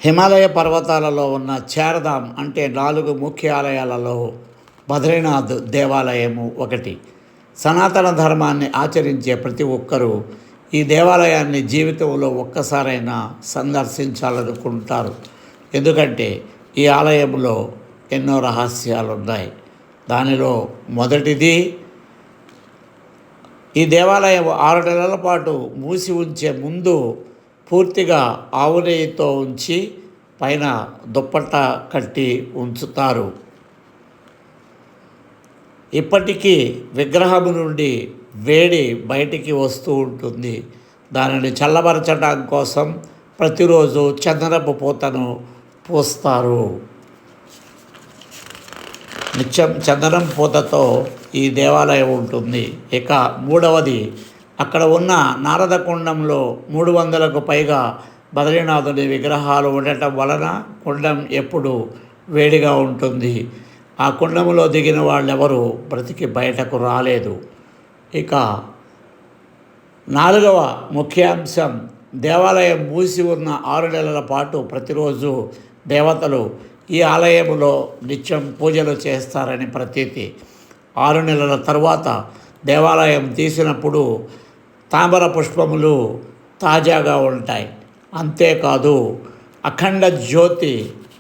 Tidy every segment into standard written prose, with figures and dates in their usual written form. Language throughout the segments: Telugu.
హిమాలయ పర్వతాలలో ఉన్న చార్ధామ్ అంటే 4 ముఖ్య ఆలయాలలో బద్రీనాథ్ దేవాలయము ఒకటి. సనాతన ధర్మాన్ని ఆచరించే ప్రతి ఒక్కరూ ఈ దేవాలయాన్ని జీవితంలో ఒక్కసారైనా సందర్శించాలనుకుంటారు. ఎందుకంటే ఈ ఆలయంలో ఎన్నో రహస్యాలు ఉన్నాయి. దానిలో మొదటిది, ఈ దేవాలయం 6 నెలల పాటు మూసి ఉంచే ముందు పూర్తిగా ఆవు నెయ్యితో ఉంచి పైన దుప్పట్ట కట్టి ఉంచుతారు. ఇప్పటికీ విగ్రహం నుండి వేడి బయటికి వస్తూ ఉంటుంది. దానిని చల్లబరచడం కోసం ప్రతిరోజు చందనపు పూతను పూస్తారు. నిత్యం చందనం పూతతో ఈ దేవాలయం ఉంటుంది. ఇక మూడవది, అక్కడ ఉన్న నారద కుండంలో 300కు పైగా బద్రీనాథుని విగ్రహాలు ఉండటం వలన కుండం ఎప్పుడు వేడిగా ఉంటుంది. ఆ కుండంలో దిగిన వాళ్ళెవరూ బ్రతికి బయటకు రాలేదు. ఇక 4వ ముఖ్యాంశం, దేవాలయం మూసి ఉన్న 6 నెలల పాటు ప్రతిరోజు దేవతలు ఈ ఆలయంలో నిత్యం పూజలు చేస్తారని ప్రతీతి. 6 నెలల తరువాత దేవాలయం తీసినప్పుడు తామర పుష్పములు తాజాగా ఉంటాయి. అంతేకాదు అఖండ జ్యోతి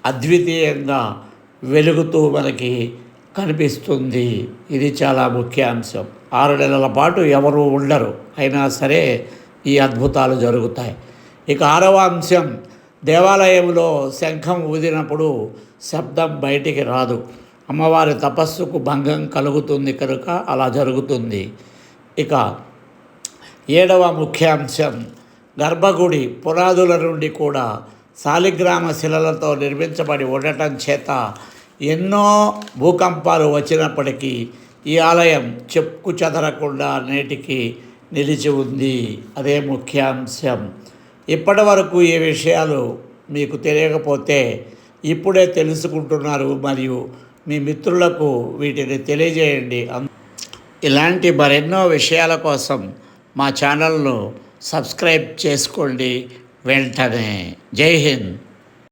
అద్వితీయంగా వెలుగుతూ మనకి కనిపిస్తుంది. ఇది చాలా ముఖ్యాంశం. 6 నెలల పాటు ఎవరు ఉండరు, అయినా సరే ఈ అద్భుతాలు జరుగుతాయి. ఇక 6వ అంశం, దేవాలయంలో శంఖం ఊదినప్పుడు శబ్దం బయటికి రాదు. అమ్మవారి తపస్సుకు భంగం కలుగుతుంది కనుక అలా జరుగుతుంది. ఇక 7వ ముఖ్యాంశం, గర్భగుడి పునాదుల నుండి కూడా శాలిగ్రామ శిలలతో నిర్మించబడి ఉండటం చేత ఎన్నో భూకంపాలు వచ్చినప్పటికీ ఈ ఆలయం చెక్కు చెదరకుండా నేటికి నిలిచి ఉంది. అదే ముఖ్యాంశం. ఇప్పటి వరకు ఈ విషయాలు మీకు తెలియకపోతే ఇప్పుడే తెలుసుకుంటున్నారు. మరియు మీ మిత్రులకు వీటిని తెలియజేయండి. ఇలాంటి మరెన్నో విషయాల కోసం మా ఛానల్ను సబ్స్క్రైబ్ చేసుకోండి వెంటనే. జై హింద్.